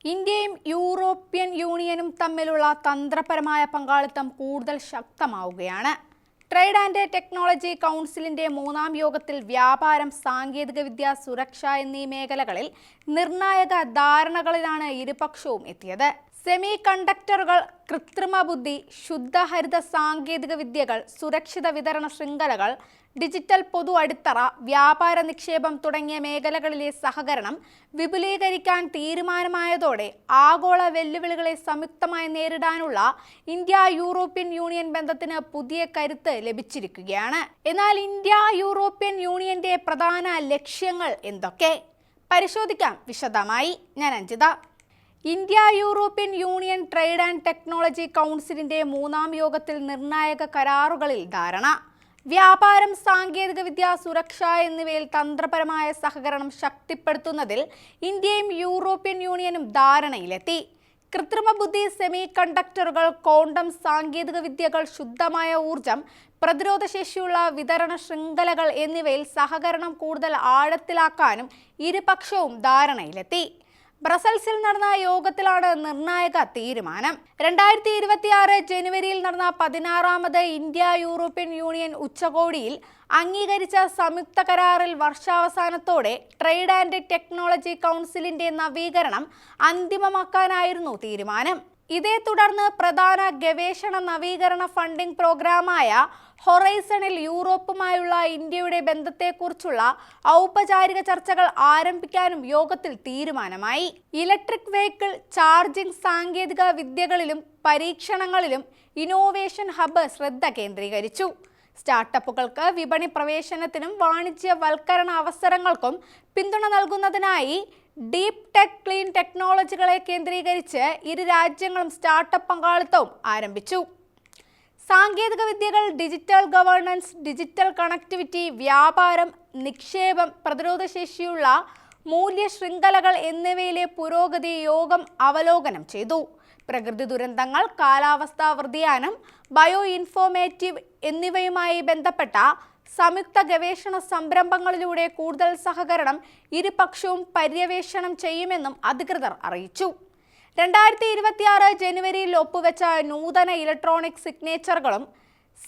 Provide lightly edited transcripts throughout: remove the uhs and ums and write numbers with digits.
ഇന്ത്യയും യൂറോപ്യൻ യൂണിയനും തമ്മിലുള്ള തന്ത്രപരമായ പങ്കാളിത്തം കൂടുതൽ ശക്തമാവുകയാണ്. ട്രേഡ് ആൻഡ് ടെക്നോളജി കൗൺസിലിന്റെ മൂന്നാം യോഗത്തിൽ വ്യാപാരം, സാങ്കേതികവിദ്യ, സുരക്ഷ എന്നീ മേഖലകളിൽ നിർണായക ധാരണകളിലാണ് ഇരുപക്ഷവും എത്തിയത്. സെമി കണ്ടക്ടറുകൾ, കൃത്രിമ ബുദ്ധി, ശുദ്ധഹരിത സാങ്കേതിക വിദ്യകൾ, സുരക്ഷിത വിതരണ ശൃംഖലകൾ, ഡിജിറ്റൽ പൊതു അടിത്തറ, വ്യാപാര നിക്ഷേപം തുടങ്ങിയ മേഖലകളിലെ സഹകരണം വിപുലീകരിക്കാൻ തീരുമാനമായതോടെ ആഗോള വെല്ലുവിളികളെ സംയുക്തമായി നേരിടാനുള്ള ഇന്ത്യ-യൂറോപ്യൻ യൂണിയൻ ബന്ധത്തിന് പുതിയ കരുത്ത് ലഭിച്ചിരിക്കുകയാണ്. എന്നാൽ ഇന്ത്യ-യൂറോപ്യൻ യൂണിയന്റെ പ്രധാന ലക്ഷ്യങ്ങൾ എന്തൊക്കെ? പരിശോധിക്കാം വിശദമായി. ഞാൻ Anjitha. India-European union trade and technology കൗൺസിലിന്റെ മൂന്നാം യോഗത്തിൽ നിർണായക കരാറുകളിൽ ധാരണ. വ്യാപാരം, സാങ്കേതികവിദ്യ, സുരക്ഷ എന്നിവയിൽ തന്ത്രപരമായ സഹകരണം ശക്തിപ്പെടുത്തുന്നതിൽ ഇന്ത്യയും യൂറോപ്യൻ യൂണിയനും ധാരണയിലെത്തി. കൃത്രിമ ബുദ്ധി, സെമി കണ്ടക്ടറുകൾ, ക്വാണ്ടം സാങ്കേതിക വിദ്യകൾ, ശുദ്ധമായ ഊർജം, പ്രതിരോധശേഷിയുള്ള വിതരണ ശൃംഖലകൾ എന്നിവയിൽ സഹകരണം കൂടുതൽ ആഴത്തിലാക്കാനും ഇരുപക്ഷവും ധാരണയിലെത്തി. ബ്രസൽസിൽ നടന്ന യോഗത്തിലാണ് നിർണായക തീരുമാനം. 2026 ജനുവരിയിൽ നടന്ന 16ാമത് ഇന്ത്യ-യൂറോപ്യൻ യൂണിയൻ ഉച്ചകോടിയിൽ അംഗീകരിച്ച സംയുക്ത കരാറിൽ വർഷാവസാനത്തോടെ ട്രേഡ് ആൻഡ് ടെക്നോളജി കൗൺസിലിന്റെ നവീകരണം അന്തിമമാക്കാനായിരുന്നു തീരുമാനം. ഇതേ തുടർന്ന് പ്രധാന ഗവേഷണ നവീകരണ ഫണ്ടിംഗ് പ്രോഗ്രാമായ ഹൊറൈസണിൽ യൂറോപ്പുമായുള്ള ഇന്ത്യയുടെ ബന്ധത്തെക്കുറിച്ചുള്ള ഔപചാരിക ചർച്ചകൾ ആരംഭിക്കാനും യോഗത്തിൽ തീരുമാനമായി. ഇലക്ട്രിക് വെഹിക്കിൾ ചാർജിംഗ് സാങ്കേതിക വിദ്യകളിലും പരീക്ഷണങ്ങളിലും ഇന്നോവേഷൻ ഹബ്ബ് ശ്രദ്ധ കേന്ദ്രീകരിച്ചു. സ്റ്റാർട്ടപ്പുകൾക്ക് വിപണി പ്രവേശനത്തിനും വാണിജ്യവൽക്കരണ അവസരങ്ങൾക്കും പിന്തുണ നൽകുന്നതിനായി ഡീപ് ടെക്, ക്ലീൻ ടെക്നോളജികളെ കേന്ദ്രീകരിച്ച് ഇരു രാജ്യങ്ങളും സ്റ്റാർട്ടപ്പ് പങ്കാളിത്തവും ആരംഭിച്ചു. സാങ്കേതിക വിദ്യകൾ, ഡിജിറ്റൽ ഗവേണൻസ്, ഡിജിറ്റൽ കണക്ടിവിറ്റി, വ്യാപാരം, നിക്ഷേപം, പ്രതിരോധശേഷിയുള്ള മൂല്യ ശൃംഖലകൾ എന്നിവയിലെ പുരോഗതി യോഗം അവലോകനം ചെയ്തു. പ്രകൃതി ദുരന്തങ്ങൾ, കാലാവസ്ഥാ വ്യതിയാനം, ബയോ ഇൻഫോർമേറ്റീവ് എന്നിവയുമായി ബന്ധപ്പെട്ട സംയുക്ത ഗവേഷണ സംരംഭങ്ങളിലൂടെ കൂടുതൽ സഹകരണം ഇരുപക്ഷവും പര്യവേക്ഷണം ചെയ്യുമെന്നും അധികൃതർ അറിയിച്ചു. 2026 ജനുവരിയിൽ ഒപ്പുവെച്ച നൂതന ഇലക്ട്രോണിക് സിഗ്നേച്ചറുകളും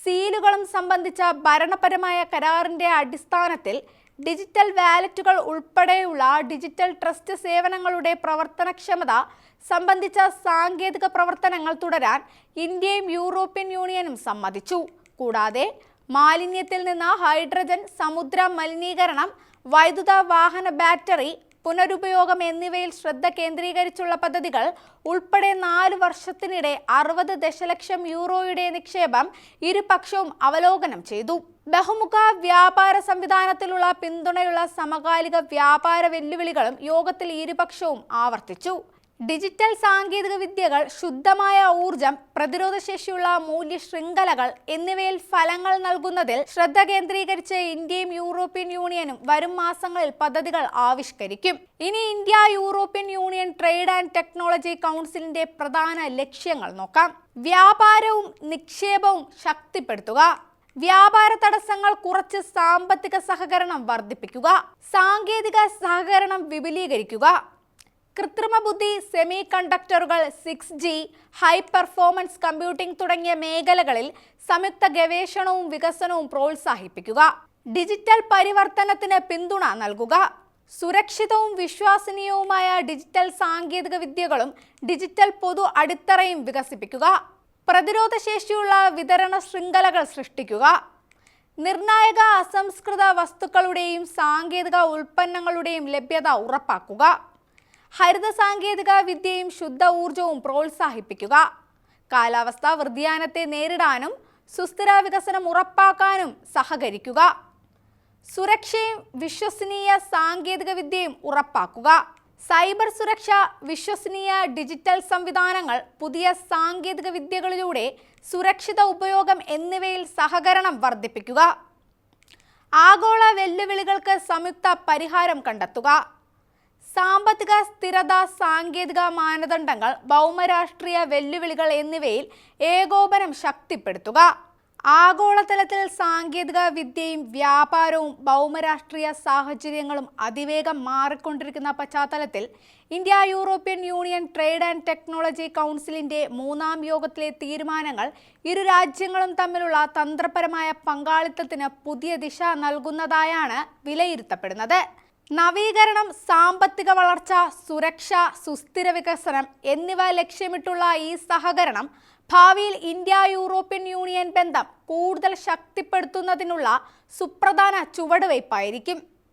സീലുകളും സംബന്ധിച്ച ഭരണപരമായ കരാറിന്റെ അടിസ്ഥാനത്തിൽ ഡിജിറ്റൽ വാലറ്റുകൾ ഉൾപ്പെടെയുള്ള ഡിജിറ്റൽ ട്രസ്റ്റ് സേവനങ്ങളുടെ പ്രവർത്തനക്ഷമത സംബന്ധിച്ച സാങ്കേതിക പ്രവർത്തനങ്ങൾ തുടരാൻ ഇന്ത്യയും യൂറോപ്യൻ യൂണിയനും സമ്മതിച്ചു. കൂടാതെ മാലിന്യത്തിൽ നിന്ന് ഹൈഡ്രജൻ, സമുദ്ര മലിനീകരണം, വൈദ്യുത വാഹന ബാറ്ററി പുനരുപയോഗം എന്നിവയിൽ ശ്രദ്ധ കേന്ദ്രീകരിച്ചുള്ള പദ്ധതികൾ ഉൾപ്പെടെ 4 വർഷത്തിനിടെ 60 ദശലക്ഷം യൂറോയുടെ നിക്ഷേപം ഇരുപക്ഷവും അവലോകനം ചെയ്തു. ബഹുമുഖ വ്യാപാര സംവിധാനത്തിലുള്ള പിന്തുണയുള്ള സമകാലിക വ്യാപാര വെല്ലുവിളികളും യോഗത്തിൽ ഇരുപക്ഷവും ആവർത്തിച്ചു. ഡിജിറ്റൽ സാങ്കേതിക വിദ്യകൾ, ശുദ്ധമായ ഊർജം, പ്രതിരോധശേഷിയുള്ള മൂല്യ ശൃംഖലകൾ എന്നിവയിൽ ഫലങ്ങൾ നൽകുന്നതിൽ ശ്രദ്ധ കേന്ദ്രീകരിച്ച് ഇന്ത്യയും യൂറോപ്യൻ യൂണിയനും വരും മാസങ്ങളിൽ പദ്ധതികൾ ആവിഷ്കരിക്കും. ഇനി India-European union trade and technology കൗൺസിലിന്റെ പ്രധാന ലക്ഷ്യങ്ങൾ നോക്കാം. വ്യാപാരവും നിക്ഷേപവും ശക്തിപ്പെടുത്തുക, വ്യാപാര തടസ്സങ്ങൾ കുറച്ച് സാമ്പത്തിക സഹകരണം വർദ്ധിപ്പിക്കുക, സാങ്കേതിക സഹകരണം വിപുലീകരിക്കുക, കൃത്രിമ ബുദ്ധി, സെമി കണ്ടക്ടറുകൾ, 6G, ഹൈ പെർഫോമൻസ് കമ്പ്യൂട്ടിംഗ് തുടങ്ങിയ മേഖലകളിൽ സംയുക്ത ഗവേഷണവും വികസനവും പ്രോത്സാഹിപ്പിക്കുക, ഡിജിറ്റൽ പരിവർത്തനത്തിന് പിന്തുണ നൽകുക, സുരക്ഷിതവും വിശ്വസനീയവുമായ ഡിജിറ്റൽ സാങ്കേതിക വിദ്യകളും ഡിജിറ്റൽ പൊതു അടിത്തറയും വികസിപ്പിക്കുക, പ്രതിരോധശേഷിയുള്ള വിതരണ ശൃംഖലകൾ സൃഷ്ടിക്കുക, നിർണായക അസംസ്കൃത വസ്തുക്കളുടെയും സാങ്കേതിക ഉൽപ്പന്നങ്ങളുടെയും ലഭ്യത ഉറപ്പാക്കുക, ഹരിത സാങ്കേതിക വിദ്യയും ശുദ്ധ ഊർജവും പ്രോത്സാഹിപ്പിക്കുക, കാലാവസ്ഥാ വ്യതിയാനത്തെ നേരിടാനും സുസ്ഥിര വികസനം ഉറപ്പാക്കാനും സഹകരിക്കുക, സുരക്ഷയും വിശ്വസനീയ സാങ്കേതിക വിദ്യയും ഉറപ്പാക്കുക, സൈബർ സുരക്ഷ, വിശ്വസനീയ ഡിജിറ്റൽ സംവിധാനങ്ങൾ, പുതിയ സാങ്കേതിക വിദ്യകളിലൂടെ സുരക്ഷിത ഉപയോഗം എന്നിവയിൽ സഹകരണം വർദ്ധിപ്പിക്കുക, ആഗോള വെല്ലുവിളികൾക്ക് സംയുക്ത പരിഹാരം കണ്ടെത്തുക, സാമ്പത്തിക സ്ഥിരത, സാങ്കേതിക മാനദണ്ഡങ്ങൾ, ഭൗമരാഷ്ട്രീയ വെല്ലുവിളികൾ എന്നിവയിൽ ഏകോപനം ശക്തിപ്പെടുത്തുക, ആഗോളതലത്തിൽ സാങ്കേതിക വിദ്യയും വ്യാപാരവും ഭൗമരാഷ്ട്രീയ സാഹചര്യങ്ങളും അതിവേഗം മാറിക്കൊണ്ടിരിക്കുന്ന പശ്ചാത്തലത്തിൽ India European union trade and technology കൗൺസിലിന്റെ മൂന്നാം യോഗത്തിലെ തീരുമാനങ്ങൾ ഇരു രാജ്യങ്ങളും തമ്മിലുള്ള തന്ത്രപരമായ പങ്കാളിത്തത്തിന് പുതിയ ദിശ നൽകുന്നതായാണ് വിലയിരുത്തപ്പെടുന്നത്. നവീകരണം, സാമ്പത്തിക വളർച്ച, സുരക്ഷ, സുസ്ഥിര വികസനം എന്നിവ ലക്ഷ്യമിട്ടുള്ള ഈ സഹകരണം ഭാവിയിൽ ഇന്ത്യ യൂറോപ്യൻ യൂണിയൻ ബന്ധം കൂടുതൽ ശക്തിപ്പെടുത്തുന്നതിനുള്ള സുപ്രധാന ചുവടുവയ്പായിരിക്കും.